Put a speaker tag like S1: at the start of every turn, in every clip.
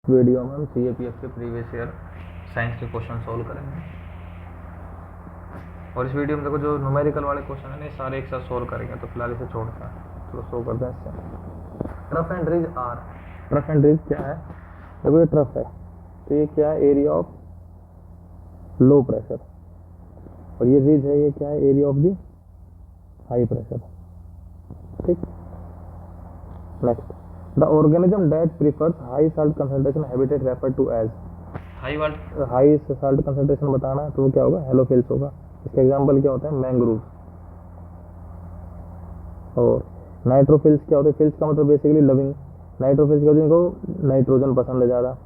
S1: Video में हम CAPF के प्रीवियस ईयर साइंस के क्वेश्चन सॉल्व करेंगे। और इस वीडियो में देखो जो न्यूमेरिकल वाले क्वेश्चन है ना सारे एक साथ सॉल्व करेंगे, तो फिलहाल इसे छोड़ते हैं। चलो सॉल्व करते हैं इससे। Trough and ridge are, trough and ridge क्या है? देखो ये ट्रफ है, तो ये क्या है? Area of low pressure. और ये रिज है, ये क्या है? Area of the high pressure. ठीक। Next, the organism that prefers high salt concentration habitat refer to as. High salt concentration बताना है तो वो क्या होगा? हेलोफिल्स होगा। इसका एग्जांपल क्या होता है? मैंग्रोव। और नाइट्रोफिल्स क्या होते हैं? फिल्स का मतलब बेसिकली लविंग। नाइट्रोफिल्स क्या होते हैं? जिनको नाइट्रोजन पसंद है ज़्यादा।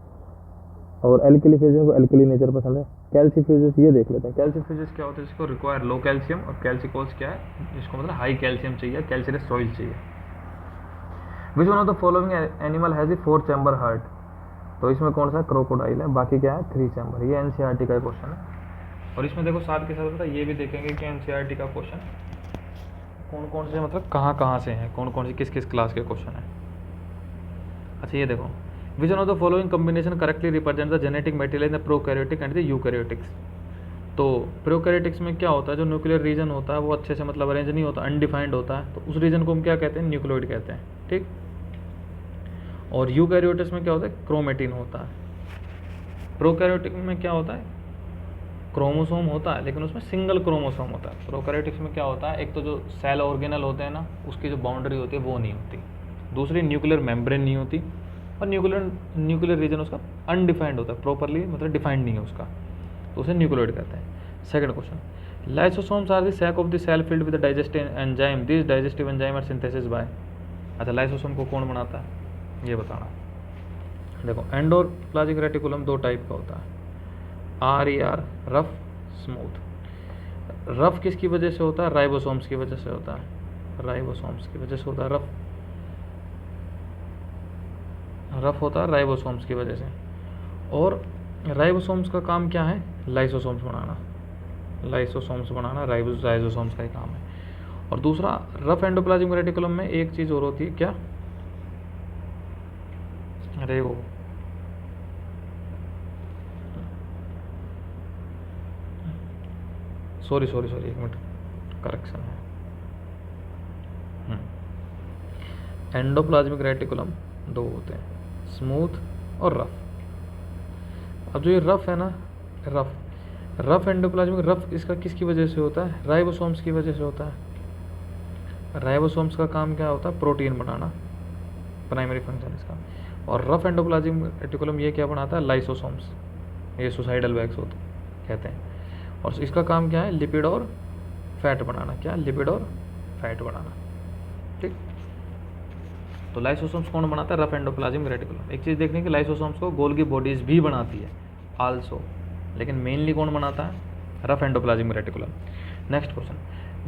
S1: और एल्किलीफिल्स को एल्किली नेचर पसंद है। कैल्सीफिल्स ये देख लेते हैं। कैल्सीफिल्स क्या होते हैं? जिसको रिक्वायर लो कैल्शियम, और कैल्सिकोल्स क्या है? जिसको मतलब हाई कैल्शियम चाहिए, कैल्शियस सॉइल चाहिए। विच one of the following animal has a 4 chamber heart? तो इसमें कौन सा? क्रोकोडाइल है। बाकी क्या है? 3 चैम्बर। ये NCERT का क्वेश्चन है। और इसमें देखो साथ के साथ पता ये भी देखेंगे कि NCERT का क्वेश्चन कौन कौन से मतलब कहाँ से हैं, कौन कौन से किस किस क्लास के क्वेश्चन हैं। अच्छा ये देखो, which one of the following combination correctly represent the genetic material in the prokaryotic and the eukaryotics? तो प्रोकैरियोटिक्स में क्या होता है? जो न्यूक्लियर रीजन होता है वो अच्छे से मतलब अरेंज नहीं होता, अनडिफाइंड होता है, तो उस रीजन को हम क्या कहते हैं? न्यूक्लियोइड कहते हैं। ठीक। और यूकैरियोटिक्स में क्या होता है? क्रोमेटिन होता है। प्रोकैरियोटिक में क्या होता है? क्रोमोसोम होता है, लेकिन उसमें सिंगल क्रोमोसोम होता है। प्रोकैरियोटिक्स में क्या होता है? एक तो जो सेल ऑर्गेनल होते हैं ना, उसकी जो बाउंड्री होती है वो नहीं होती। दूसरी न्यूक्लियर मेम्ब्रेन नहीं होती। और न्यूक्लियर रीजन उसका अनडिफाइंड होता है, प्रॉपरली मतलब डिफाइंड नहीं है उसका, तो उसे न्यूक्लियोइड कहते हैं। Second question, lysosomes are the sac of the cell filled with the digestive enzyme, this digestive enzyme are synthesis by. अच्छा, लाइसोसोम को कौन बनाता है ये बताना। देखो, एंडोप्लाज्मिक रेटिकुलम 2 टाइप का होता है, RER, रफ, स्मूथ। रफ किसकी वजह से होता है? राइबोसोम्स की वजह से होता है। राइबोसोम्स की वजह से होता है रफ। रफ होता है राइबोसोम्स की वजह से। और राइबोसोम्स का काम क्या है? लाइसोसोम्स बनाना। लाइसोसोम्स बनाना राइबोसोम्स का ही काम है। और दूसरा, रफ एंडोप्लाज्मिक रेटिकुलम में एक चीज़ और होती है, क्या? अरे वो सॉरी 1 मिनट, करेक्शन है। एंडोप्लाज्मिक रेटिकुलम 2 होते हैं, स्मूथ और रफ। अब जो ये रफ है ना, रफ एंडोप्लाज्मिक, रफ इसका किसकी वजह से होता है? राइबोसोम्स की वजह से होता है। राइबोसोम्स का काम क्या होता है? प्रोटीन बनाना, प्राइमरी फंक्शन इसका। और रफ एंडोप्लाज्मिक रेटिकुलम ये क्या बनाता है? लाइसोसोम्स, ये सुसाइडल वैक्स होते कहते हैं। और इसका काम क्या है? लिपिड और फैट बनाना। क्या? लिपिड और फैट बनाना। ठीक। तो लाइसोसोम्स कौन बनाता है? Rough endoplasmic reticulum. एक चीज़ देखने की, लाइसोसोम्स को गोल्गी बॉडीज भी बनाती है आल्सो, लेकिन मेनली कौन बनाता है? Rough endoplasmic reticulum. Next question,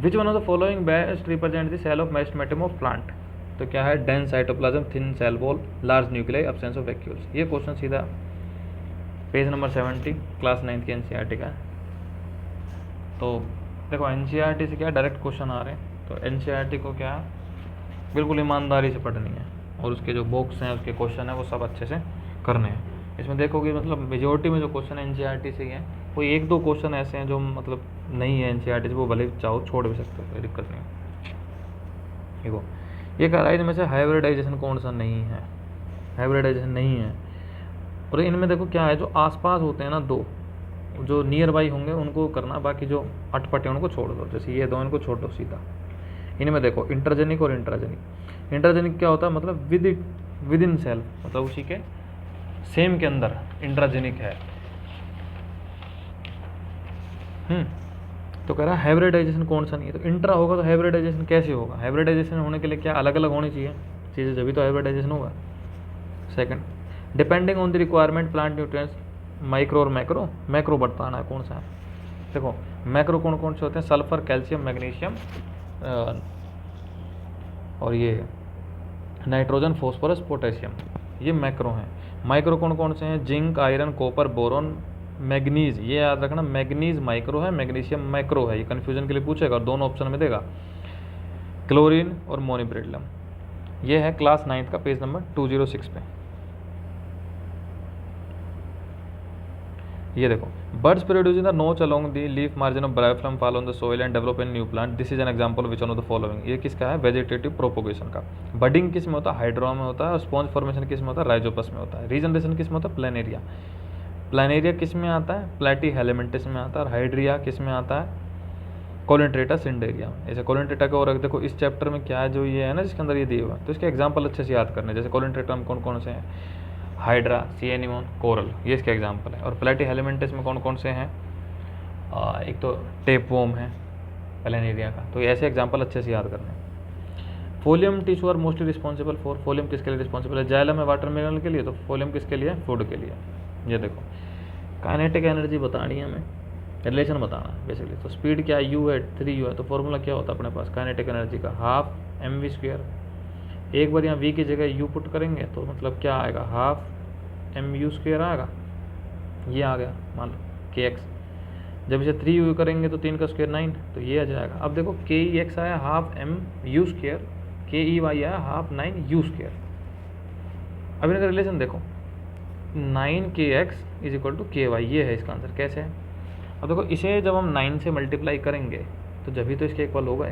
S1: which one of the following best represent the cell of meristem of plant? तो क्या है? Dense cytoplasm, thin cell wall, large nuclei, absence of vacuoles. ये क्वेश्चन सीधा page number 70 class 9 के NCERT का है। तो देखो NCERT से क्या डायरेक्ट क्वेश्चन आ रहे हैं, तो NCERT को क्या है? बिल्कुल ईमानदारी से पढ़नी है, और उसके जो बॉक्स हैं, उसके क्वेश्चन हैं, वो सब अच्छे से करने हैं। इसमें देखोगे मतलब मेजोरिटी में जो क्वेश्चन NCERT से ही हैं, कोई 1-2 क्वेश्चन ऐसे हैं जो मतलब नहीं है NCERT से, वो भले चाहो छोड़ भी सकते हो, कोई दिक्कत नहीं है। देखो, ये कह रहा है इनमें से हाइब्रिडाइजेशन कौन सा नहीं है? हाइब्रिडाइजेशन नहीं है। और इनमें देखो क्या है, जो आसपास होते हैं ना 2, जो नियर बाई होंगे उनको करना, बाकी जो अटपटे उनको छोड़ दो। जैसे ये 2 इनको छोड़ दो सीधा। इनमें देखो इंटरजेनिक और इंट्राजेनिक। इंटरजेनिक क्या होता है? मतलब विद इन सेल, मतलब उसी के सेम के अंदर इंट्राजेनिक है। तो कह रहा है हाइब्रिडाइजेशन कौन सा नहीं है? तो इंट्रा होगा तो हाइब्रिडाइजेशन कैसे होगा? हाइब्रिडाइजेशन होने के लिए क्या अलग अलग होनी चाहिए चीज़ें, जभी तो हाइब्रिडाइजेशन होगा। Second, depending on the requirement plant nutrients, micro और मैक्रो। मैक्रो बताना है कौन सा है। देखो, मैक्रो कौन कौन से होते हैं? सल्फर, कैल्शियम, मैग्नीशियम, और ये नाइट्रोजन, फॉस्फोरस, पोटेशियम, ये मैक्रो हैं। माइक्रो कौन कौन से हैं? Zinc, iron, copper, boron, manganese. ये याद रखना, मैग्नीज माइक्रो है, मैग्नीशियम मैक्रो है। ये कन्फ्यूजन के लिए पूछेगा और दोनों ऑप्शन में देगा। क्लोरीन और मोनिब्रिडलम। ये है क्लास 9 का पेज नंबर 206 पे। ये देखो, birds producing the notch along the leaf margin of bryophyllum fall on the soil and develop in new plant, this is an example which one of the following. ये किसका है? Vegetative propagation का। Budding किस में होता है? हाइड्रोआ में होता है। और स्पॉन्ज फॉर्मेशन किस में होता है? राइजोपस में होता है। रीजनरेशन किस में होता है? प्लेनेरिया। प्लेनेरिया किस में आता है? प्लेटी हेलेमेंटिस में आता है। और हाइड्रिया किस में आता है? कोलिन्ट्रेटा सिंडेरिया। ऐसे कोलिन्ट्रेटा को, और देखो इस चैप्टर में क्या है जो ये है ना जिसके अंदर ये दिए हुआ है, तो इसके एग्जाम्पल अच्छे से याद करने। जैसे कोलिन्ट्रेटा में कौन कौन से हैं? हाइड्रा, सी एनिमोन, कोरल, ये इसके एग्जाम्पल है। और प्लेटी हेलेमेंटिस में कौन कौन से हैं? एक तो टेपवॉर्म है प्लेनेरिया का। तो ऐसे एग्जाम्पल अच्छे से याद करने। Phloem tissue are mostly responsible for, phloem किसके लिए रिस्पॉन्सिबल है? जाइलम है वाटर मिनरल के लिए, तो फोलियम किसके लिए? फूड के लिए। ये देखो, काइनेटिक एनर्जी बतानी है हमें, रिलेशन बताना है बेसिकली। तो स्पीड क्या है? यू है, 3u है। तो फॉर्मूला क्या होता है अपने पास काइनेटिक एनर्जी का? Half mv²। एक बार यहाँ v की जगह u पुट करेंगे तो मतलब क्या आएगा? हाफ mu² आएगा। ये आ गया मान लो kx। जब इसे 3u करेंगे तो 3 का स्क्वायर 9, तो ये आ जाएगा। अब देखो kex आया हाफ mu², key आया हाफ 9u²। अब इनका रिलेशन देखो, 9kx is equal to ky, ये है इसका आंसर। कैसे है? अब देखो इसे जब हम 9 से मल्टीप्लाई करेंगे तो जब भी तो इसके इक्वल होगा।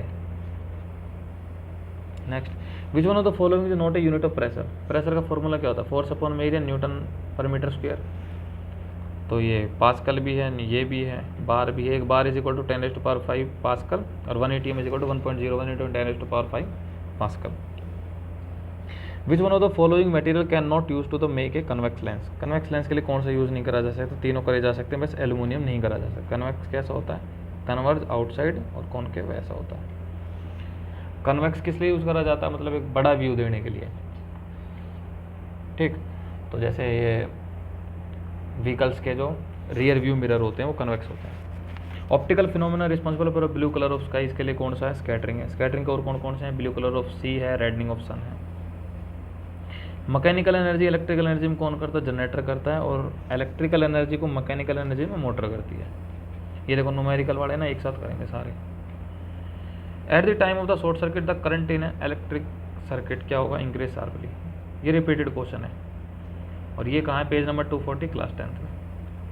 S1: Next, which one of the following is not a unit of pressure? Pressure का फॉर्मूला क्या होता है? फोर्स अपॉन एरिया, न्यूटन पर मीटर स्क्वायर। तो ये पास्कल भी है, ये भी है, बार भी है। एक bar is equal to 10⁵ pascal, और 1 ATM is equal to 1.01 into 10⁵ pascal. Which one of the following material can not use to the make a convex lens? Convex lens के लिए कौन सा यूज़ नहीं करा जा सकता? तीनों करे जा सकते हैं, बस एल्यूमिनियम नहीं करा जा सकता। कन्वेक्स कैसा होता है? कन्वर्ज आउटसाइड, और कॉनकेव ऐसा होता है। कन्वेक्स किस लिए यूज़ करा जाता है? मतलब एक बड़ा व्यू देने के लिए, ठीक। तो जैसे ये व्हीकल्स के जो रियर व्यू मिरर होते हैं वो कन्वेक्स होते हैं। Optical phenomena responsible for blue colour of sky, इसके लिए कौन सा है? स्कैटरिंग है। स्कैटरिंग के और कौन कौन से हैं? ब्लू कलर ऑफ सी है, रेडनिंग ऑफ सन है। मैकेनिकल एनर्जी इलेक्ट्रिकल एनर्जी में कौन करता है? जनरेटर करता है। और इलेक्ट्रिकल एनर्जी को मैकेनिकल एनर्जी में मोटर करती है। ये देखो न्यूमेरिकल वाले ना एक साथ करेंगे सारे। At the time of the short circuit the current in electric circuit क्या होगा? Increase sharply. ये रिपीटेड क्वेश्चन है, और ये कहाँ है? पेज नंबर 240 क्लास 10th में।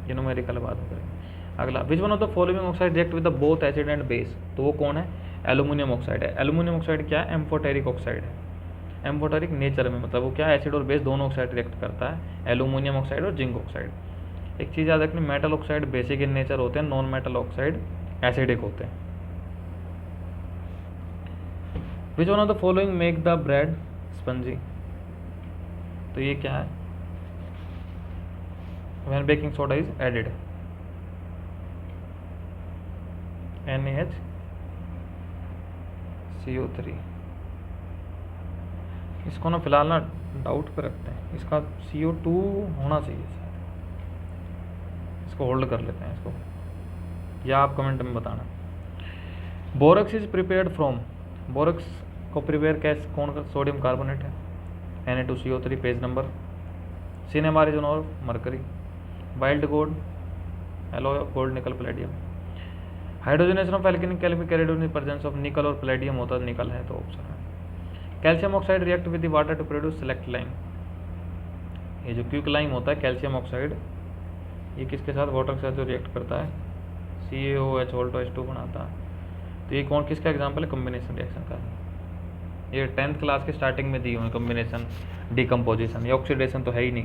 S1: ये न्यूमेरिकल बाद में करेंगे। अगला, विच one of the following oxide react with the both acid and base? तो वो कौन है? एल्यूमिनियम ऑक्साइड है। एल्यूमिनियम ऑक्साइड क्या है? एम्फोटेरिक ऑक्साइड है। एम्फोटेरिक नेचर में, मतलब वो क्या है? एसिड और बेस दोनों ऑक्साइड रिएक्ट करता है, एल्यूमिनियम ऑक्साइड और जिंक ऑक्साइड। एक चीज़ याद रखनी, metal oxide basic in nature होते हैं, नॉन मेटल ऑक्साइड एसिडिक होते हैं। Which one of the following make the bread spongy? तो ये क्या है? When baking soda is added, NaHCO3। इसको ना फिलहाल ना डाउट पे रखते हैं, इसका CO2 होना चाहिए शायद, इसको होल्ड कर लेते हैं इसको, या आप कमेंट में बताना। Borax is prepared from, borax को प्रिपेयर कैसे कौन कर? सोडियम कार्बोनेट है, Na2CO3 page number. Cinema region और mercury. White gold, alloy of gold, nickel, palladium. Hydrogenation of alkenic calcium carried in presence of nickel और palladium होता है, निकल है तो ऑप्शन है। Calcium oxide react with the water to produce slaked lime. ये जो क्विक लाइम होता है कैल्शियम ऑक्साइड, ये किसके साथ? वाटर के साथ जो रिएक्ट करता है, CaOH H2 बनाता है। तो ये कौन किसका एग्जाम्पल है? कॉम्बिनेशन रिएक्शन का। ये 10th क्लास के स्टार्टिंग में दी हुई है, कॉम्बिनेशन, डिकम्पोजिशन। ये ऑक्सीडेशन तो है ही नहीं,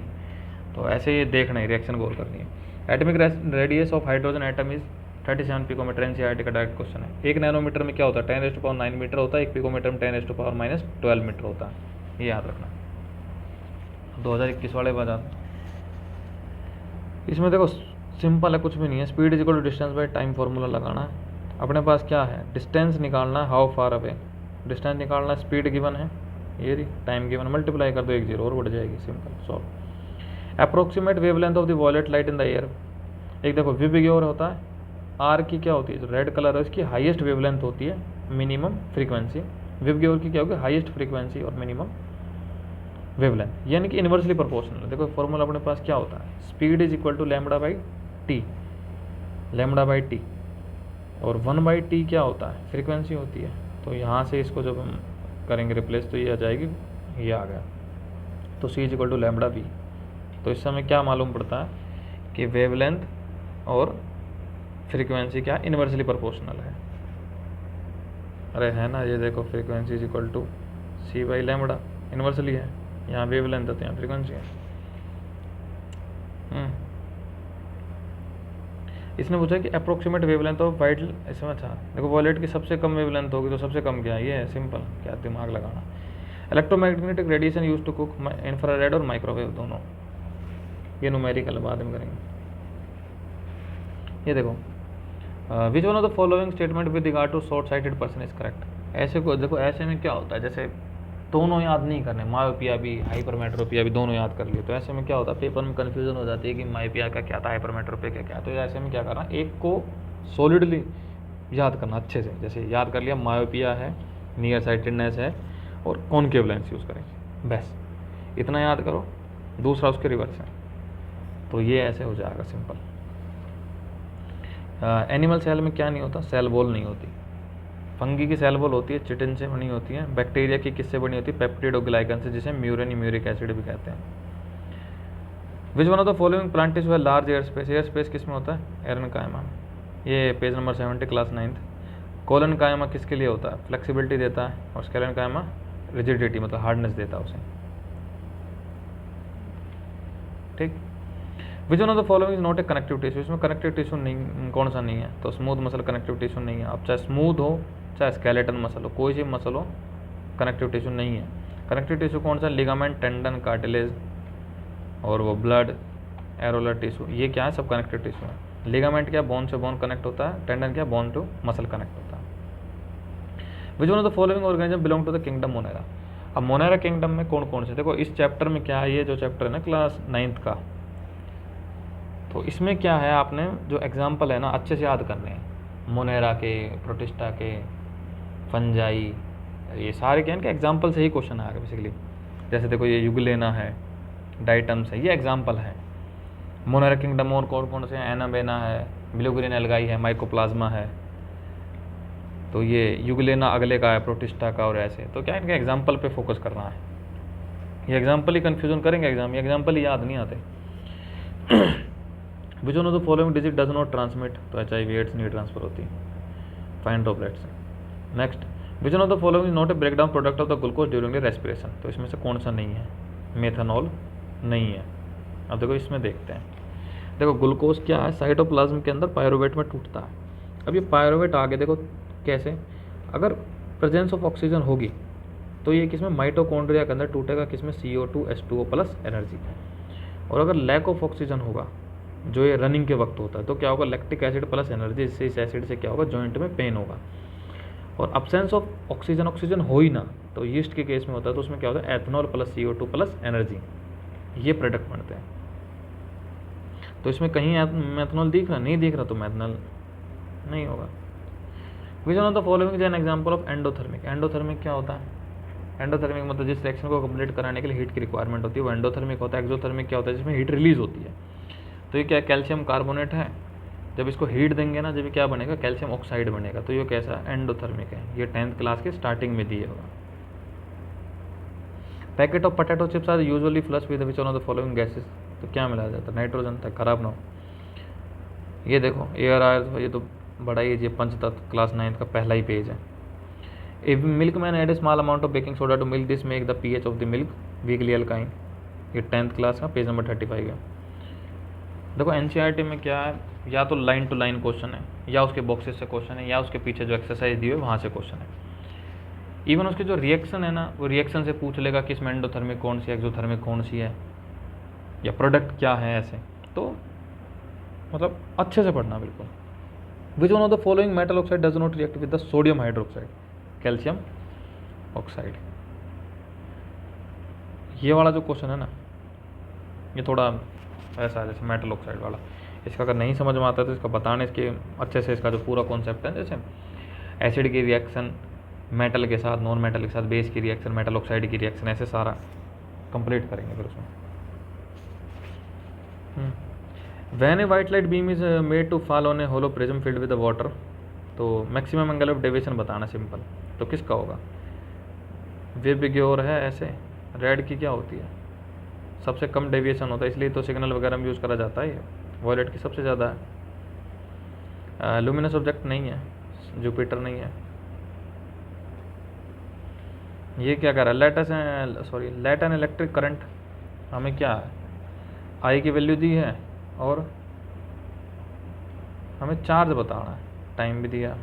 S1: तो ऐसे ये देखना है, रिएक्शन गोल करनी है। Atomic radius of hydrogen atom is 37 picometer. NCERT का डायरेक्ट क्वेश्चन है। 1 नैनोमीटर में क्या होता है? 10⁻9 मीटर होता है। 1 पिकोमीटर में 10⁻−12 मीटर होता है, ये याद रखना। 2021 वाले बाजार इसमें देखो सिंपल है, कुछ भी नहीं है। Speed is equal to distance by time, formula लगाना है। अपने पास क्या है? डिस्टेंस निकालना है, हाउ फार अवे, डिस्टेंस निकालना है, स्पीड गिवन है, ये रही टाइम गिवन, मल्टीप्लाई कर दो, 1 0 और बढ़ जाएगी, simple solve. Approximate wavelength of the violet light in the air, एक देखो विबग्योर होता है, आर की क्या होती है? जो रेड कलर है इसकी हाईएस्ट वेवलेंथ होती है, मिनिमम फ्रीक्वेंसी। विबग्योर की क्या होगी? हाईएस्ट फ्रीक्वेंसी और मिनिमम वेवलेंथ, यानी कि इन्वर्सली प्रोपोर्शनल। देखो फॉर्मूला अपने पास क्या होता है? Speed is equal to lambda by T, lambda by T, और 1/t क्या होता है? फ्रीक्वेंसी होती है। तो यहाँ से इसको जब हम करेंगे रिप्लेस तो ये आ जाएगी, ये आ गया, तो c is equal to lambda V. तो इस समय क्या मालूम पड़ता है कि वेवलेंथ और फ्रीक्वेंसी क्या इन्वर्सली प्रोपोर्शनल है। अरे है ना, ये देखो frequency is equal to C by lambda, inversely है। यहाँ वेवलेंथ है तो यहाँ फ्रीक्वेंसी है। इसने पूछा कि अप्रोक्सीमेट वेवलेंथ ऑफ वाइट, इसमें था देखो वॉलेट की सबसे कम वेवलेंथ होगी तो सबसे कम क्या है, ये है सिंपल, क्या दिमाग लगाना। Electromagnetic radiation use to cook, infrared और माइक्रोवेव दोनों, ये न्यूमेरिकल बाद में करेंगे। ये देखो which one of the following statement with regard to short sighted person is correct. ऐसे को देखो, ऐसे में क्या होता है, जैसे दोनों याद नहीं करने, मायोपिया भी हाइपरमेट्रोपिया भी दोनों याद कर लिए, तो ऐसे में क्या होता है पेपर में कन्फ्यूजन हो जाती है कि मायोपिया का क्या था, हाइपरमेट्रोपिया का क्या। तो ऐसे में क्या करना, एक को सॉलिडली याद करना अच्छे से। जैसे याद कर लिया मायोपिया है, नियर साइटेडनेस है और कॉनकेव लेंस यूज़ करेंगे, बस इतना याद करो, दूसरा उसके रिवर्स है, तो ये ऐसे हो जाएगा सिंपल। एनिमल सेल में क्या नहीं होता, सेल वॉल नहीं होती। फंगी की सेल वॉल होती है, चिटिन से बनी होती है। बैक्टीरिया की किससे बनी होती है, पेप्टिड और ग्लाइकन से, जिसे म्यूरिन म्यूरिक एसिड भी कहते हैं। Which one of the following plant tissue है large air space. Air space किस में होता है, एरनकाइमा, ये page number 70 class 9th। Collenchyma किसके लिए होता है, फ्लेक्सिबिलिटी देता है, और स्केलेनकाइमा रिजिडिटी मतलब हार्डनेस देता है उसे, ठीक। विच one of the following is not A connective tissue. इसमें कनेक्टिव टिश्यू नहीं, कौन सा नहीं है, तो स्मूथ मसल कनेक्टिव टिश्यू नहीं है। अब चाहे स्मूथ हो चाहे स्केलेटन मसल हो, कोई सी मसल हो, कनेक्टिव टिश्यू नहीं है। कनेक्टिव टिश्यू कौन सा, लिगामेंट, टेंडन, कार्टिलेज और वो ब्लड, एरोलर टिश्यू, ये क्या है, सब कनेक्टिव टिश्यू है। लिगामेंट क्या, बोन से बोन कनेक्ट होता है, टेंडन क्या, बोन टू मसल कनेक्ट होता है। Which one of the following organism belong to the kingdom Monera. अब मोनेरा किंगडम में कौन कौन से, देखो इस चैप्टर में क्या है, ये जो चैप्टर है ना क्लास 9th का, तो इसमें क्या है, आपने जो एग्जाम्पल है ना अच्छे से याद करने हैं। मोनेरा के, प्रोटिस्टा के, फंजाई, ये सारे क्या इनके एग्जाम्पल से ही क्वेश्चन आएगा बेसिकली। जैसे देखो ये युगलेना है, डाइटम्स है, ये एग्जाम्पल है। मोनेरा किंगडम और कौन कौन से, एनाबेना है, ब्लू ग्रीन एल्गाई है, माइकोप्लाज्मा है, तो ये युगलेना अगले का है, प्रोटिस्टा का, और ऐसे। तो क्या इनके एग्जाम्पल पे फोकस करना है, ये एग्जाम्पल ही कन्फ्यूजन करेंगे एग्जाम, ये एग्जाम्पल ही याद नहीं आते। Which one of the following disease does not transmit, तो HIV एड्स नहीं ट्रांसफर होती, fine droplets. Next, which one of the following is not a break down product of the glucose during the respiration, तो इसमें से कौन सा नहीं है, मेथनॉल नहीं है। अब देखो इसमें देखते हैं, देखो ग्लूकोज क्या है, साइटोप्लाज्म के अंदर पायरुवेट में टूटता है। अब ये पायरुवेट आगे देखो कैसे, अगर प्रेजेंस ऑफ ऑक्सीजन होगी तो ये किसमें, माइटोकॉन्ड्रिया के अंदर टूटेगा, किसमें, CO2 H2O प्लस एनर्जी। और अगर लैक ऑफ ऑक्सीजन होगा, जो ये रनिंग के वक्त होता है, तो क्या होगा, लैक्टिक एसिड प्लस एनर्जी, जिससे इस एसिड से क्या होगा, जॉइंट में पेन होगा। और अब्सेंस ऑफ ऑक्सीजन, ऑक्सीजन हो ही ना, तो यीस्ट के केस में होता है, तो उसमें क्या होता है, ethanol plus CO2 plus energy, ये प्रोडक्ट बनते हैं। तो इसमें कहीं मेथनॉल दिख रहा, नहीं दिख रहा, तो मेथनॉल नहीं होगा। विच one of the following is an example of endothermic. Endothermic क्या होता है, एंडोथर्मिक मतलब जिस रिएक्शन को कंप्लीट कराने के लिए हीट की रिक्वायरमेंट होती है वो एंडोथर्मिक होता है। एक्सोथर्मिक क्या होता है, जिसमें हीट रिलीज होती है। तो ये क्या, कैल्शियम कार्बोनेट है, जब इसको हीट देंगे ना, जब ये क्या बनेगा, कैल्शियम ऑक्साइड बनेगा, तो ये कैसा, एंडोथर्मिक है। ये 10th क्लास के स्टार्टिंग में दिए होगा। Packet of potato chips are usually flush with which one of the following gases, तो क्या मिलाया जाता है, नाइट्रोजन था, खराब ना हो। ये देखो एयर आयर, ये तो बड़ा ही, ये पंचतत्व क्लास 9th का पहला ही पेज है। If milk man add a small amount of baking soda to milk, this make the pH of the milk weekly अल्काइन। ये 10th क्लास का पेज नंबर 35 है। देखो NCERT में क्या है, या तो लाइन टू लाइन क्वेश्चन है, या उसके बॉक्सेस से क्वेश्चन है, या उसके पीछे जो एक्सरसाइज दी हुई है वहाँ से क्वेश्चन है। इवन उसके जो रिएक्शन है ना, वो रिएक्शन से पूछ लेगा कि इसमें एंडोथर्मिक कौन सी है, एक्सोथर्मिक कौन सी है, या प्रोडक्ट क्या है, ऐसे। तो मतलब अच्छे से पढ़ना बिल्कुल। विच one of the following metal oxide does not react with the sodium hydroxide, calcium oxide. ये वाला जो क्वेश्चन है ना, ये थोड़ा ऐसा है जैसे मेटल ऑक्साइड वाला। इसका अगर नहीं समझ में आता है तो इसका बताने, इसके अच्छे से इसका जो पूरा कॉन्सेप्ट है, जैसे एसिड की रिएक्शन मेटल के साथ, नॉन मेटल के साथ, बेस की रिएक्शन, मेटल ऑक्साइड की रिएक्शन, ऐसे सारा कंप्लीट करेंगे फिर उसमें। When a white light beam is made to fall on a hollow prism filled with water, तो मैक्सिमम एंगल ऑफ डेविएशन बताना सिंपल, तो किसका होगा, वेबिग्योर है ऐसे, रेड की क्या होती है, सबसे कम डेविएशन होता है, इसलिए तो सिग्नल वगैरह में यूज़ करा जाता है। ये वॉयलेट की सबसे ज़्यादा है। लुमिनस ऑब्जेक्ट नहीं है, जुपिटर नहीं है। ये क्या कर रहा है, लेट एन इलेक्ट्रिक करंट, हमें क्या है, आई की वैल्यू दी है और हमें चार्ज बताना है, टाइम भी दिया।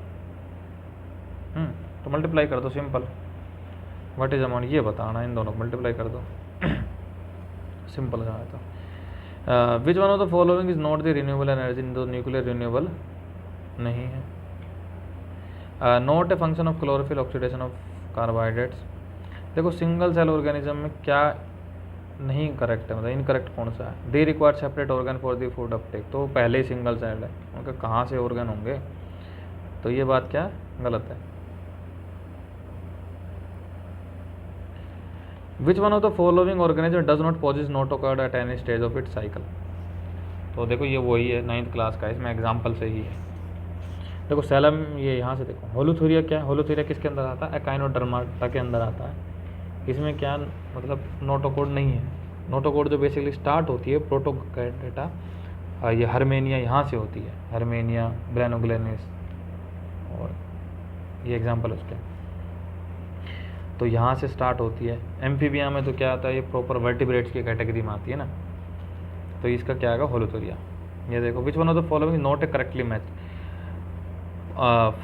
S1: तो मल्टीप्लाई कर दो, सिंपल। व्हाट इज अमाउंट ये बताना है, इन दोनों को मल्टीप्लाई कर दो। सिंपल है। तो विच one of the following is not the renewable energy, तो न्यूक्लियर रिन्यूएबल नहीं है। Not a function of chlorophyll oxidation of carbohydrates. देखो सिंगल सेल ऑर्गेनिज्म में क्या नहीं करेक्ट है, मतलब इनकरेक्ट कौन सा है, they require separate organ for the food Uptake, तो पहले ही सिंगल सेल है, उनके कहाँ से ऑर्गन होंगे, तो ये बात क्या गलत है। Which one of the following organism does not possess not occurred at any stage of it cycle. तो देखो ये वही है 9th क्लास का, इसमें एग्जाम्पल से ही है। देखो सेलम, ये यहाँ से देखो होलोथुरिया क्या है, होलोथुरिया किसके अंदर आता है, एकाइनोडर्माटा के अंदर आता है। इसमें क्या मतलब नोटोकोड नहीं है। नोटोकोड जो बेसिकली स्टार्ट होती है प्रोटोकैटा, ये हर्मेनिया यहाँ से होती है, हर्मेनिया, ब्रेनोग्लेनिस, और ये एग्जाम्पल उसके, तो यहाँ से स्टार्ट होती है। एम्फीबिया में तो क्या आता है, ये प्रॉपर वर्टिब्रेट्स की कैटेगरी में आती है ना, तो इसका क्या आएगा, होलोथुरिया। ये देखो which one of the following not a correctly match,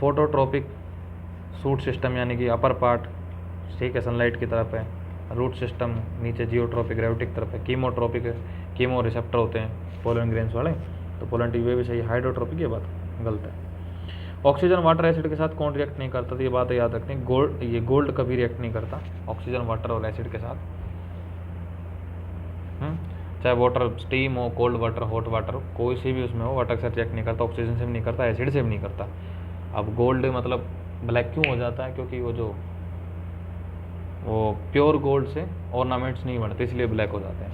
S1: phototropic shoot system यानी कि अपर पार्ट ठीक है सनलाइट की तरफ है, रूट सिस्टम नीचे जियोट्रोपिक ग्रेविटी की तरफ है, कीमोट्रोपिक कीमो रिसेप्टर होते हैं पोलन ग्रेन्स वाले, तो पोलन टीवी भी सही, हाइड्रोट्रोपिक ये बात गलत है। ऑक्सीजन वाटर एसिड के साथ कौन रिएक्ट नहीं करता, तो ये बात याद रखनी, गोल्ड कभी रिएक्ट नहीं करता ऑक्सीजन वाटर और एसिड के साथ। चाहे वाटर स्टीम हो, कोल्ड वाटर, हॉट वाटर, कोई सी भी उसमें हो, वाटर के साथ रिएक्ट नहीं करता, ऑक्सीजन से भी नहीं करता, एसिड से भी नहीं करता। अब गोल्ड मतलब ब्लैक क्यों हो जाता है, क्योंकि वो प्योर गोल्ड से ऑर्नामेंट्स नहीं बनते, इसलिए ब्लैक हो जाते हैं।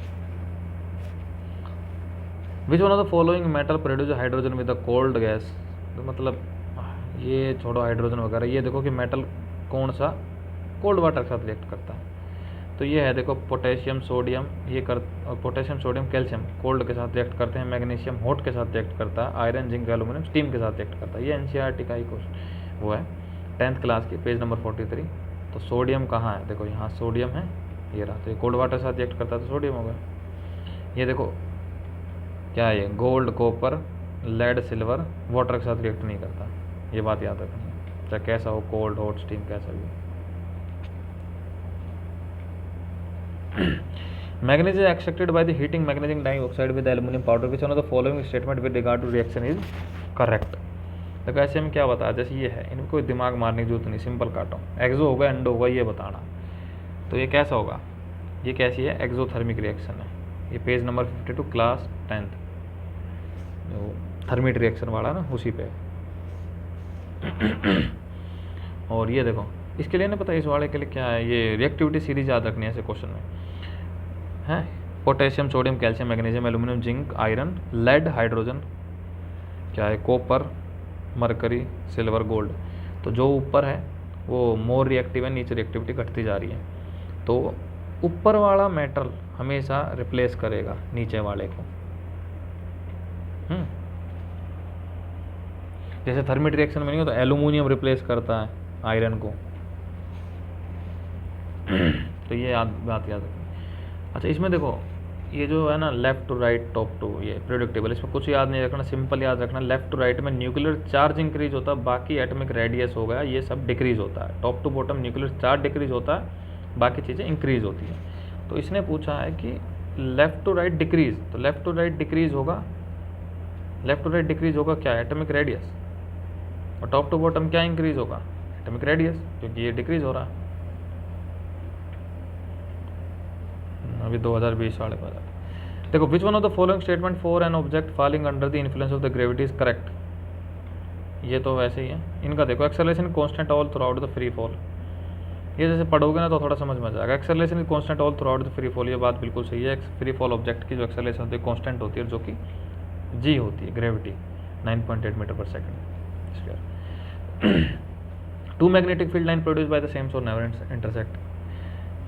S1: Which one of the following metal produce hydrogen with the cold gas, तो मतलब ये छोड़ो हाइड्रोजन वगैरह, ये देखो कि मेटल कौन सा कोल्ड वाटर के साथ रिएक्ट करता है, तो ये है देखो पोटेशियम सोडियम, ये पोटेशियम सोडियम कैल्शियम कोल्ड के साथ रिएक्ट करते हैं, मैग्नीशियम हॉट के साथ रिएक्ट करता है, आयरन जिंक एल्यूमिनियम स्टीम के साथ रिएक्ट करता है। ये एनसीईआरटी का ही क्वेश्चन वो है 10th क्लास की, पेज नंबर 43। तो सोडियम कहाँ है, देखो यहाँ सोडियम है, ये रहा, तो ये कोल्ड वाटर के साथ रिएक्ट करता है तो सोडियम होगा। ये देखो क्या है, ये gold copper lead silver water के साथ रिएक्ट नहीं करता, ये बात याद रखनी, चाहे कैसा हो, कोल्ड हॉट स्टीम कैसा भी। Manganese is extracted by the heating magnesium dioxide with aluminium powder, which one of the following statement with regard to reaction is correct. देखो ऐसे में क्या बताया, जैसे ये है, इनको कोई दिमाग मारने की जरूरत नहीं, सिंपल काटो, एक्सो होगा एंडो होगा ये बताना। तो ये कैसा होगा, ये कैसी है, एक्सोथर्मिक रिएक्शन है। ये पेज नंबर 52 क्लास 10th जो थर्मिट रिएक्शन वाला ना उसी पे। और ये देखो इसके लिए ना पता है, इस वाले के लिए क्या है, ये रिएक्टिविटी सीरीज याद रखनी है ऐसे क्वेश्चन में है। Potassium sodium calcium magnesium aluminium zinc iron lead hydrogen, क्या है, कॉपर मरकरी सिल्वर गोल्ड। तो जो ऊपर है वो मोर रिएक्टिव है, नीचे रिएक्टिविटी घटती जा रही है, तो ऊपर वाला मेटल हमेशा रिप्लेस करेगा नीचे वाले को। जैसे थर्मिट रिएक्शन में नहीं हो तो एल्यूमिनियम रिप्लेस करता है आयरन को, तो ये बात याद रखनी। अच्छा इसमें देखो ये जो है ना left to right top to, ये प्रेडिक्टेबल, इसमें कुछ याद नहीं रखना, सिंपल याद रखना, लेफ्ट टू राइट में न्यूक्लियर चार्ज इंक्रीज होता है, बाकी एटॉमिक रेडियस हो गया ये सब डिक्रीज होता है, top to bottom nuclear charge decrease होता है, बाकी चीज़ें इंक्रीज होती हैं। तो इसने पूछा है कि लेफ्ट टू राइट डिक्रीज, तो लेफ्ट टू राइट डिक्रीज होगा, लेफ्ट टू राइट डिक्रीज होगा क्या, एटॉमिक रेडियस, और टॉप टू बॉटम क्या इंक्रीज होगा, एटॉमिक रेडियस, क्योंकि ये डिक्रीज हो रहा है। अभी 2020 वाले पर देखो, which one of the following statement for an object falling under the influence of the gravity is correct. ये तो वैसे ही है, इनका देखो acceleration constant all through out the free fall, ये जैसे पढ़ोगे ना तो थोड़ा समझ में आ जाएगा। Acceleration is constant all through out the free fall, ये बात बिल्कुल सही है। फ्री फॉल ऑब्जेक्ट की जो एक्सेलरेशन होती है कांस्टेंट होती है, जो कि जी होती है, ग्रेविटी 9.8 मीटर पर second. Two magnetic field line produce by the same source never intersect.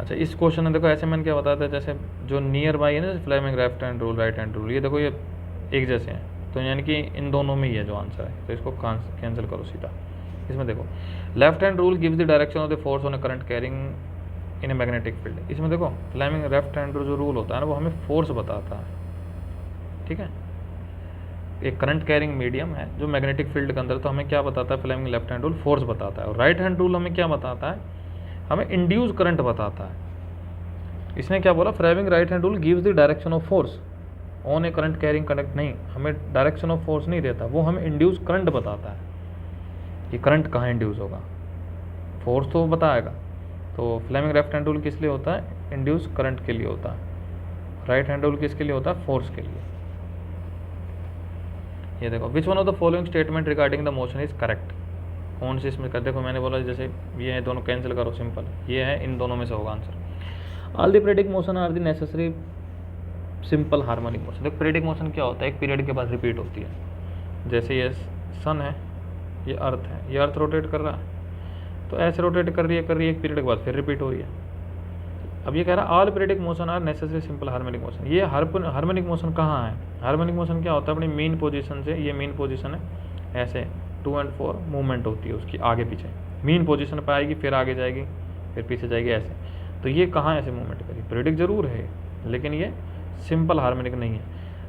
S1: अच्छा इस क्वेश्चन में देखो ऐसे मैंने क्या बताया था, जैसे जो नियर बाई है ना, Fleming left hand rule right hand rule, ये देखो ये एक जैसे हैं, तो यानी कि इन दोनों में ही है जो आंसर है, तो इसको कैंसिल करो सीधा। इसमें देखो left hand rule gives the direction of the force on a current carrying in a magnetic field. इसमें देखो फ्लेमिंग लेफ्ट हैंड जो रूल होता है ना वो हमें फोर्स बताता है, ठीक है। एक करंट कैरिंग मीडियम है जो मैग्नेटिक फील्ड के अंदर, तो हमें क्या बताता है Fleming left hand rule, force बताता है। और राइट हैंड रूल हमें क्या बताता है, हमें इंड्यूस करंट बताता है। इसने क्या बोला, Fleming right hand rule gives the direction of force on a current carrying conduct, नहीं हमें डायरेक्शन ऑफ फोर्स नहीं देता, वो हमें इंड्यूस करंट बताता है कि करंट कहाँ इंड्यूस होगा, फोर्स तो बताएगा। तो फ्लेमिंग लेफ्ट हैंड रूल किस लिए होता है, इंड्यूस करंट के लिए होता है। राइट हैंड रूल किसके लिए होता है, फोर्स के लिए। ये देखो which one of the following statement regarding the motion is correct, कौन सी इसमें कर, देखो मैंने बोला जैसे ये है, दोनों कैंसिल करो, सिंपल ये है, इन दोनों में से होगा answer. All the periodic motion are the necessary simple harmonic motion. देखो पीरियडिक मोशन क्या होता है, एक पीरियड के बाद रिपीट होती है। जैसे ये सन है, ये अर्थ है, ये अर्थ रोटेट कर रहा है, तो ऐसे रोटेट कर रही है एक पीरियड के बाद फिर रिपीट हो रही है। अब ये कह रहा है all periodic motion are necessary simple harmonic motion. ये हार्मोनिक मोशन कहाँ है, हार्मोनिक मोशन क्या होता है, अपनी मेन पोजीशन से, ये मेन पोजीशन है, ऐसे 2 और 4 मूवमेंट होती है उसकी आगे पीछे, मेन पोजीशन पर आएगी फिर आगे जाएगी फिर पीछे जाएगी ऐसे। तो ये कहाँ ऐसे मूवमेंट करी, पीरियडिक जरूर है लेकिन ये सिंपल हार्मोनिक नहीं है।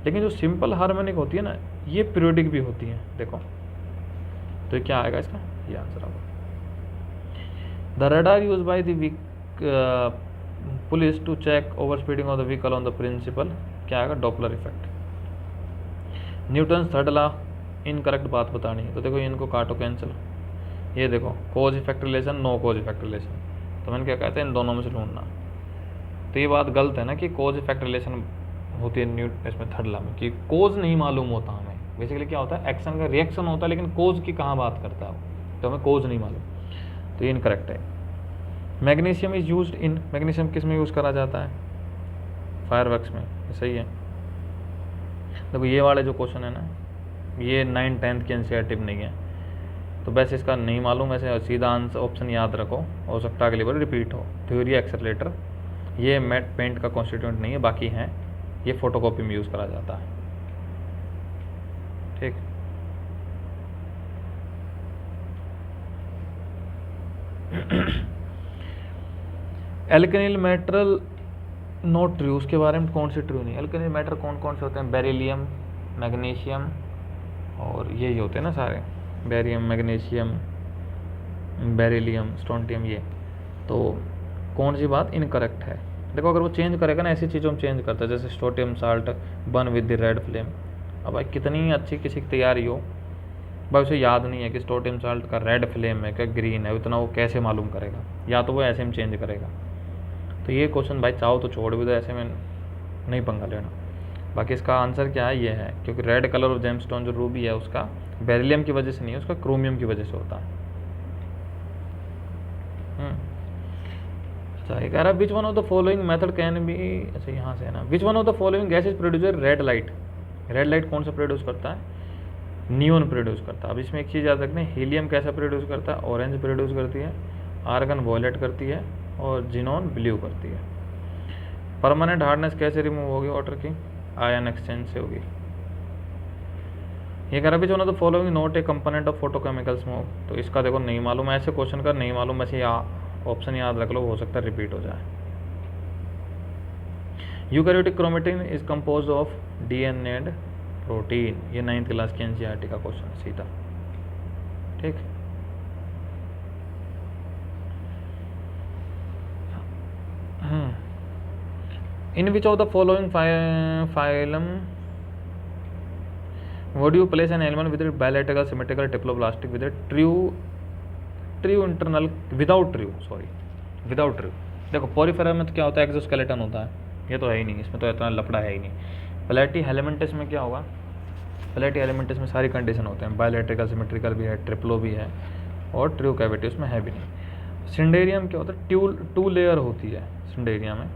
S1: लेकिन जो सिंपल हार्मोनिक होती है ना ये पीरियडिक भी होती है। देखो तो ये क्या आएगा इसका, ये आंसर आएगा। The radar use by the police to check over speeding of the vehicle on the principle, क्या आएगा, Doppler effect. Newton third law incorrect बात बतानी है, तो देखो इनको काटो कैंसिल। ये देखो कोज इफेक्ट रिलेशन, नो कोज इफेक्ट रिलेशन, तो मैंने क्या कहते हैं इन दोनों में से ढूंढना। तो ये बात गलत है ना कि कोज इफेक्ट रिलेशन होती है इसमें थर्ड लॉ में, कि कोज नहीं मालूम होता हमें। बेसिकली क्या होता है, एक्शन का रिएक्शन होता है लेकिन कोज की कहाँ बात करता है वो, तो हमें कोज नहीं मालूम, तो ये इनकरेक्ट है। Magnesium is used in, magnesium किस में यूज़ करा जाता है, फायरवर्क्स में, सही है। देखो ये वाले जो क्वेश्चन है ना ये 9th 10th की एनसीईआरटी में नहीं है, तो वैसे इसका नहीं मालूम, ऐसे सीधा आंसर ऑप्शन याद रखो, हो सकता है अगली बार रिपीट हो। थ्योरी एक्सेलरेटर ये मैट पेंट का कॉन्स्टिट्यूएंट नहीं है, बाकी हैं, ये फोटोकॉपी में यूज़ करा जाता है, ठीक। एल्केनिल मेटल नॉट ट्रू, उसके बारे में कौन से ट्रू नहीं। एल्केनिल मेटल कौन कौन से होते हैं, बेरिलियम, मैग्नीशियम और यही होते हैं ना सारे, बेरियम, मैग्नीशियम, बेरिलियम, स्ट्रोंटियम, ये। तो कौन सी बात इनकरेक्ट है, देखो अगर वो चेंज करेगा ना, ऐसी चीज़ों में चेंज करता है, जैसे strontium salt burn with the red flame. अब भाई कितनी अच्छी किसी की तैयारी हो, भाई उसे याद नहीं है कि स्टोटियम साल्ट का रेड फ्लेम है क्या ग्रीन है, इतना वो कैसे मालूम करेगा, या तो वो ऐसे में चेंज करेगा। तो ये क्वेश्चन भाई चाहो तो छोड़ भी दो, ऐसे में नहीं पंगा लेना। बाकी इसका आंसर क्या है, ये है, क्योंकि रेड कलर ऑफ जेमस्टोन जो रूबी है उसका बेरिलियम की वजह से नहीं है, उसका क्रोमियम की वजह से होता है। अच्छा ये कह रहा है which one of the following method can be, अच्छा यहाँ से है ना, विच one of the following gas is producer red light. Red light कौन सा प्रोड्यूस करता है, नियोन प्रोड्यूस करता है। अब इसमें एक चीज़ याद रखना है, हीलियम कैसा प्रोड्यूस करता है, ऑरेंज प्रोड्यूस करती है, आर्गन वॉयलेट करती है और जिनॉन ब्लू करती है। परमानेंट हार्डनेस कैसे रिमूव होगी वाटर की, आयन एक्सचेंज से होगी। ये कह रहा भी जो ना तो following note A component of photochemical smoke, तो इसका देखो नहीं मालूम, ऐसे क्वेश्चन का नहीं मालूम, वैसे ऑप्शन याद रख लो, हो सकता है रिपीट हो जाए। Eukaryotic chromatin is compose of DNA and protein, ये 9th क्लास की एनसीईआरटी का क्वेश्चन सीधा, ठीक। In which of the following phylum would you place an element with a bilateral symmetrical diploblastic with a true internal without true। देखो Porifera में तो क्या होता है, एक्सोस्केलेटन होता है, ये तो है ही नहीं, इसमें तो इतना लफड़ा है ही नहीं। प्लेटी हेलेमेंटस में क्या होगा, प्लेटी हेलेमेंटस में सारी कंडीशन होते हैं, बायलैटरल सिमेट्रिकल भी है, ट्रिप्लो भी है और ट्रू कैविटी उसमें है भी नहीं। सिंडेरियम क्या होता है, 2 लेयर होती है, सिंडेरियम में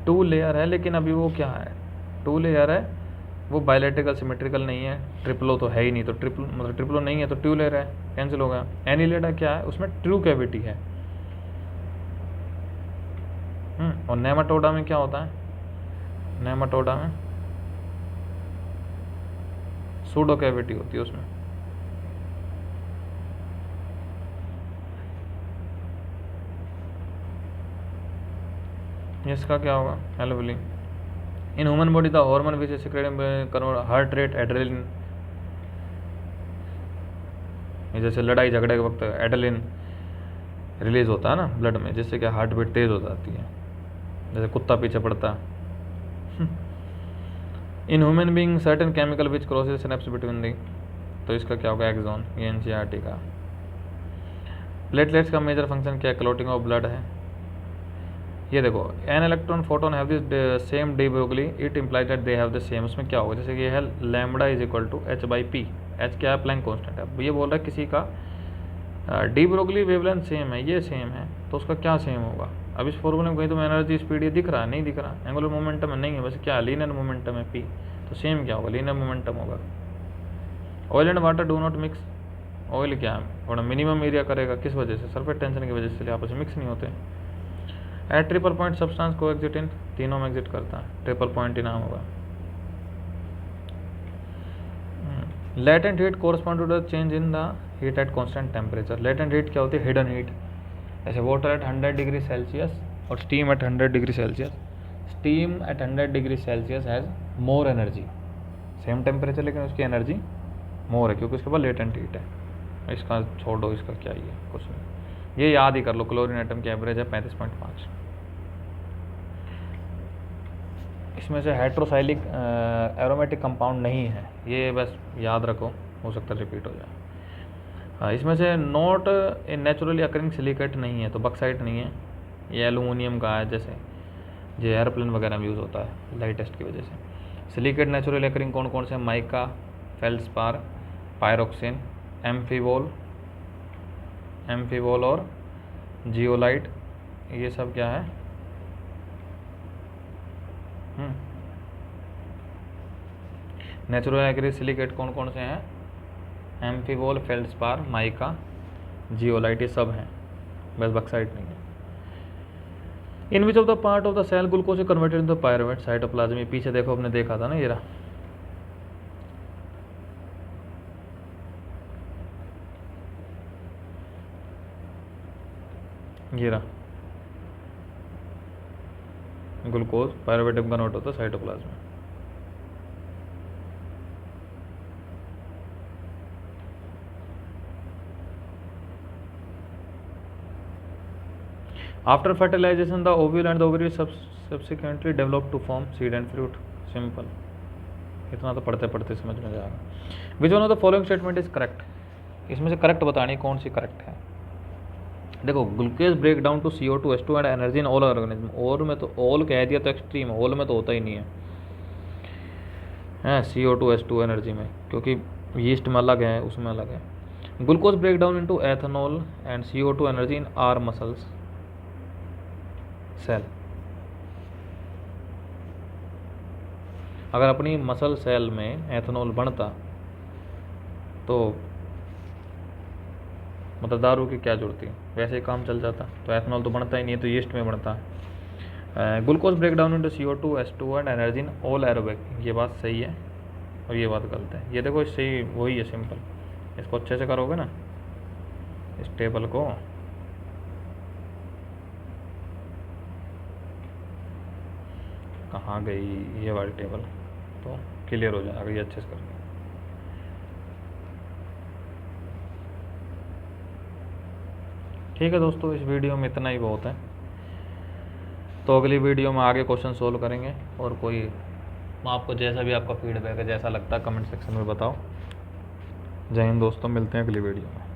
S1: 2 लेयर है, लेकिन अभी वो क्या है, 2 लेयर है, वो बायलैटरल सिमेट्रिकल नहीं है, ट्रिप्लो तो है ही नहीं, तो ट्रिप्लो नहीं है तो 2 लेयर है, कैंसिल हो गया। एनिलेडा क्या है, उसमें ट्रू कैविटी है। और नेमाटोडा में क्या होता है, नेमाटोडा में सूडो कैविटी होती है उसमें। इसका क्या होगा? Alveoli. In human body the hormone which is secreted convert heart rate adrenaline, जैसे लड़ाई झगड़े के वक्त एड्रेनलिन रिलीज होता है ना ब्लड में, जिससे क्या हार्ट बीट तेज हो जाती है, जैसे कुत्ता पीछे पड़ता। In human being certain chemical which crosses synapse between the, तो इसका क्या होगा? एक्सॉन। ये एनसीईआरटी का। प्लेटलेट्स का मेजर फंक्शन क्या है? क्लोटिंग ऑफ ब्लड है। ये देखो, an electron photon have this same de Broglie, it implies that they have the same. उसमें क्या होगा? जैसे कि ये है lambda is equal to H by P. H क्या है? प्लैंक कांस्टेंट है। ये बोल रहा है किसी का डी ब्रोगली वेवलेंथ सेम है, ये सेम है, तो उसका क्या सेम होगा? अब इस फॉर्मूले में कहीं तो एनर्जी स्पीड ये दिख रहा है, नहीं दिख रहा, एंगुलर मोमेंटम में नहीं है, बस क्या लीनियर मोमेंटम है पी, तो सेम क्या होगा? लीनियर मोमेंटम होगा। Oil and water do not mix. Oil क्या है? थोड़ा मिनिमम एरिया करेगा, किस वजह से? सरफेस टेंशन की वजह से आपस में मिक्स नहीं होते। एट ट्रिपल पॉइंट सब्सटेंस को एग्जिट इन, तीनों में एग्जिट करता है, ट्रिपल पॉइंट ही नाम होगा। Latent heat correspond to the change in the heat at constant temperature. Latent heat क्या होती है? Hidden heat. जैसे वाटर एट 100 डिग्री सेल्सियस और steam at 100 degree Celsius. Steam at 100 degree Celsius has more energy, same temperature लेकिन उसकी energy मोर है, क्योंकि उसके पास लेटेंट हीट है। इसका छोड़ दो, इसका क्या ही है, कुछ नहीं, ये याद ही कर लो। क्लोरीन एटम की एवरेज है 35.5। इसमें से हाइड्रोसाइलिक एरोमेटिक कंपाउंड नहीं है, ये बस याद रखो, हो सकता है रिपीट हो जाए। हाँ, इसमें से not a naturally occurring silicate नहीं है, तो बक्साइट नहीं है। ये एलुमिनियम का है, जैसे जो एयरप्लेन वगैरह में यूज़ होता है लाइटेस्ट की वजह से। सिलिकेट नेचुरली अकरिंग कौन कौन से? माइका, फेल्सपार, पायरोक्सिन, एम्फीबोल और जियोलाइट, ये सब क्या है? नेचुरल एग्री सिलिकेट कौन कौन से हैं? एम्फीबोल, फेल्डस्पार, माइका, जियोलाइट, ये सब हैं, बस बक्साइट नहीं है। In which of the part of the cell glucose is converted in the pyruvate cytoplasm. ये पीछे देखो, आपने देखा था ना, ये रहा, ये रहा, ग्लूकोज पायरुवेट में कन्वर्ट होता है साइटोप्लाज्म में। After fertilization the ovule and the ovary subsequently develop to form seed and fruit. Simple, इतना तो पढ़ते पढ़ते समझ में जाएगा। Which one of the following statement is correct. इसमें से करेक्ट बतानी कौन सी करेक्ट है। देखो, glucose break down to CO2 H2 and energy in all organism. All में तो ऑल कह दिया तो एक्सट्रीम, ऑल में तो होता ही नहीं है CO2 H2 एनर्जी में, क्योंकि यीस्ट में अलग है, उसमें अलग है। Glucose break down into ethanol and CO2 energy in our muscles cell. अगर अपनी मसल सेल में एथेनॉल बनता तो मतलब दारू की क्या जरूरत है, वैसे ही काम चल जाता। तो एथेनॉल तो बनता ही नहीं है, तो यीस्ट में बनता है। Glucose break down into CO2 H2 and energy in all aerobic. ये बात सही है और ये बात गलत है। ये देखो, इससे ही वही है, सिंपल। इसको अच्छे से करोगे ना, इस टेबल को, कहाँ गई ये वाली टेबल, तो क्लियर हो जाएगा ये अच्छे से करके। ठीक है दोस्तों, इस वीडियो में इतना ही बहुत है। तो अगली वीडियो में आगे क्वेश्चन सोल्व करेंगे, और कोई आपको जैसा भी आपका फीडबैक है, जैसा लगता है, कमेंट सेक्शन में बताओ। जय हिंद दोस्तों, मिलते हैं अगली वीडियो में।